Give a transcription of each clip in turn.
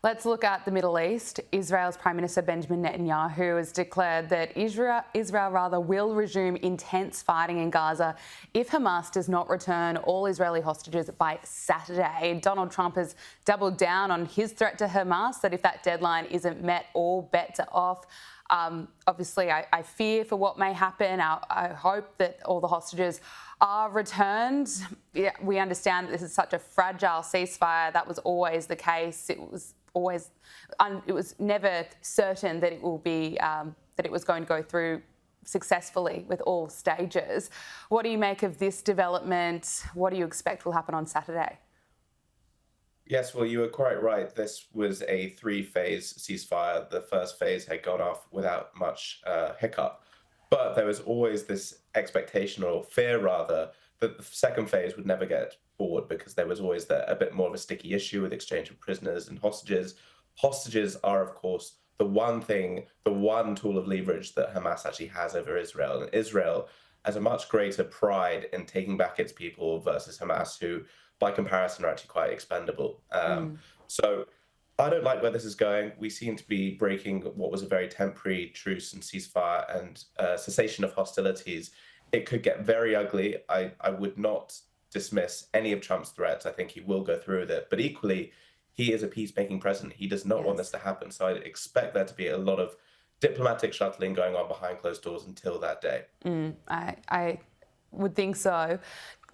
Let's look at the Middle East. Israel's Prime Minister Benjamin Netanyahu has declared that Israel will resume intense fighting in Gaza if Hamas does not return all Israeli hostages by Saturday. Donald Trump has doubled down on his threat to Hamas that if that deadline isn't met, all bets are off. Obviously, I fear for what may happen. I hope that all the hostages are returned. Yeah, we understand that this is such a fragile ceasefire. That was always the case. It was never certain that it will be that it was going to go through successfully with all stages. What do you make of this development? What do you expect will happen on Saturday? Yes, well, you were quite right. This was a three-phase ceasefire. The first phase had gone off without much hiccup, but there was always this expectation, or fear rather, that the second phase would never get forward because there was always a bit more of a sticky issue with exchange of prisoners and hostages. Hostages are, of course, the one tool of leverage that Hamas actually has over Israel. And Israel has a much greater pride in taking back its people versus Hamas, who, by comparison, are actually quite expendable. So I don't like where this is going. We seem to be breaking what was a very temporary truce and ceasefire and cessation of hostilities. It could get very ugly. I would not dismiss any of Trump's threats. I think he will go through with it. But equally, he is a peacemaking president. He does not want this to happen. So I expect there to be a lot of diplomatic shuttling going on behind closed doors until that day. I would think so.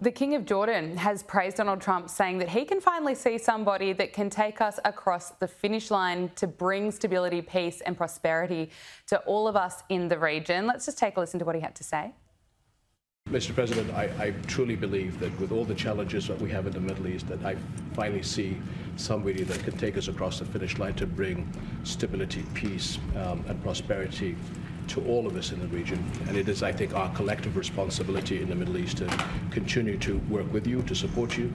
The King of Jordan has praised Donald Trump, saying that he can finally see somebody that can take us across the finish line to bring stability, peace and prosperity to all of us in the region. Let's just take a listen to what he had to say. Mr. President, I truly believe that with all the challenges that we have in the Middle East, that I finally see somebody that can take us across the finish line to bring stability, peace, and prosperity to all of us in the region. And it is, I think, our collective responsibility in the Middle East to continue to work with you, to support you,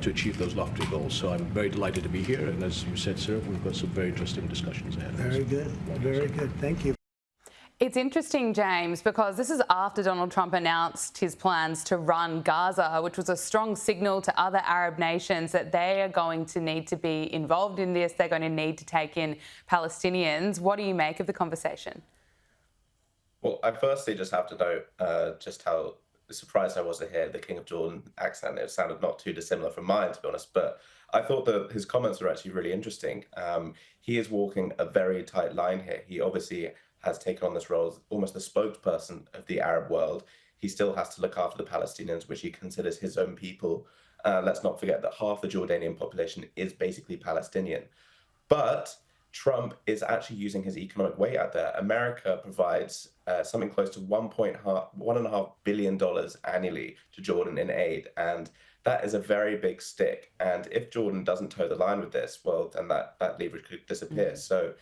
to achieve those lofty goals. So I'm very delighted to be here. And as you said, sir, we've got some very interesting discussions ahead. Very good. Very good. Thank you. It's interesting, James, because this is after Donald Trump announced his plans to run Gaza, which was a strong signal to other Arab nations that they are going to need to be involved in this. They're going to need to take in Palestinians. What do you make of the conversation? Well, I firstly just have to note just how surprised I was to hear the King of Jordan accent. It sounded not too dissimilar from mine, to be honest, but I thought that his comments were actually really interesting. He is walking a very tight line here. He obviously has taken on this role as almost the spokesperson of the Arab world. He still has to look after the Palestinians, which he considers his own people. Let's not forget that half the Jordanian population is basically Palestinian. But Trump is actually using his economic weight out there. America provides something close to $1.5 billion annually to Jordan in aid. And that is a very big stick. And if Jordan doesn't toe the line with this, well, then that leverage could disappear. So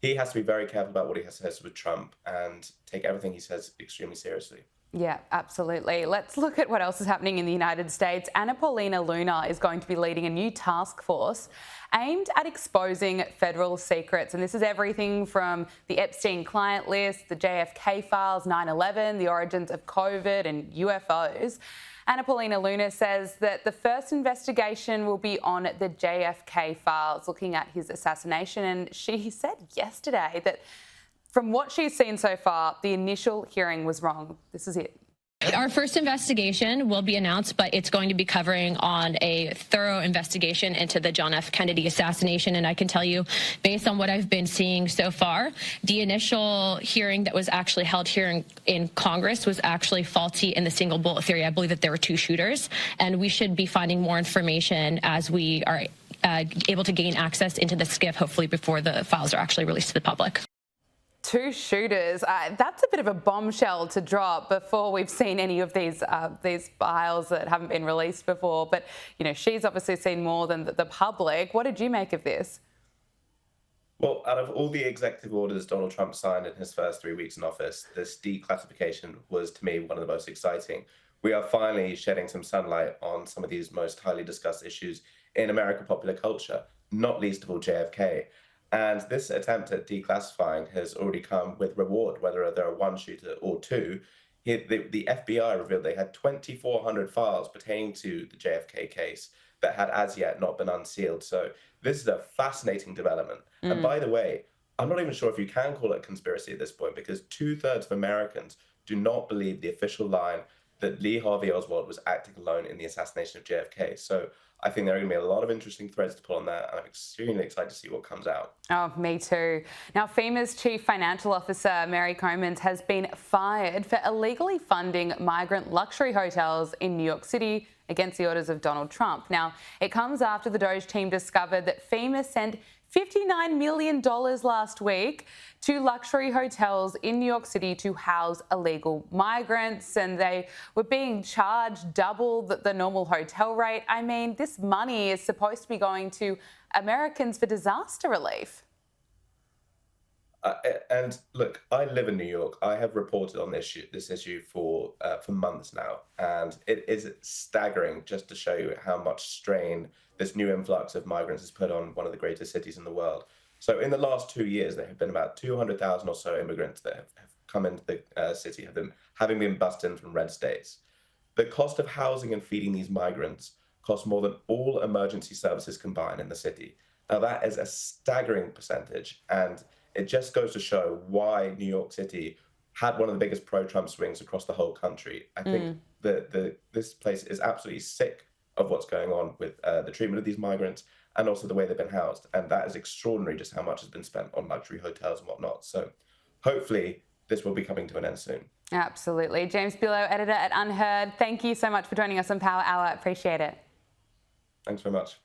he has to be very careful about what he says with Trump and take everything he says extremely seriously. Yeah, absolutely. Let's look at what else is happening in the United States. Anna Paulina Luna is going to be leading a new task force aimed at exposing federal secrets. And this is everything from the Epstein client list, the JFK files, 9/11, the origins of COVID and UFOs. Anna Paulina Luna says that the first investigation will be on the JFK files, looking at his assassination. And she said yesterday that from what she's seen so far, the initial hearing was wrong. This is it. Our first investigation will be announced, but it's going to be covering on a thorough investigation into the John F. Kennedy assassination. And I can tell you, based on what I've been seeing so far, the initial hearing that was actually held here in Congress was actually faulty in the single bullet theory. I believe that there were two shooters, and we should be finding more information as we are able to gain access into the SCIF, hopefully before the files are actually released to the public. Two shooters. That's a bit of a bombshell to drop before we've seen any of these files that haven't been released before. But, you know, she's obviously seen more than the public. What did you make of this? Well, out of all the executive orders Donald Trump signed in his first 3 weeks in office, this declassification was, to me, one of the most exciting. We are finally shedding some sunlight on some of these most highly discussed issues in American popular culture, not least of all JFK. And this attempt at declassifying has already come with reward, whether there are one shooter or two. The FBI revealed they had 2,400 files pertaining to the JFK case that had as yet not been unsealed. So this is a fascinating development. And by the way, I'm not even sure if you can call it a conspiracy at this point, because 2/3 of Americans do not believe the official line that Lee Harvey Oswald was acting alone in the assassination of JFK. So I think there are going to be a lot of interesting threads to pull on that, and I'm extremely excited to see what comes out. Oh, me too. Now, FEMA's Chief Financial Officer, Mary Comans, has been fired for illegally funding migrant luxury hotels in New York City against the orders of Donald Trump. Now, it comes after the DOJ team discovered that FEMA sent $59 million last week to luxury hotels in New York City to house illegal migrants, and they were being charged double the normal hotel rate. I mean, this money is supposed to be going to Americans for disaster relief. And look, I live in New York. I have reported on this issue for months now, and it is staggering just to show you how much strain this new influx of migrants has put on one of the greatest cities in the world. So in the last 2 years, there have been about 200,000 or so immigrants that have come into the city, having been bussed in from red states. The cost of housing and feeding these migrants costs more than all emergency services combined in the city. Now, that is a staggering percentage, and it just goes to show why New York City had one of the biggest pro-Trump swings across the whole country. I think this place is absolutely sick of what's going on with the treatment of these migrants and also the way they've been housed. And that is extraordinary, just how much has been spent on luxury hotels and whatnot. So hopefully this will be coming to an end soon. Absolutely. James Billot, editor at UnHerd, thank you so much for joining us on Power Hour. Appreciate it. Thanks very much.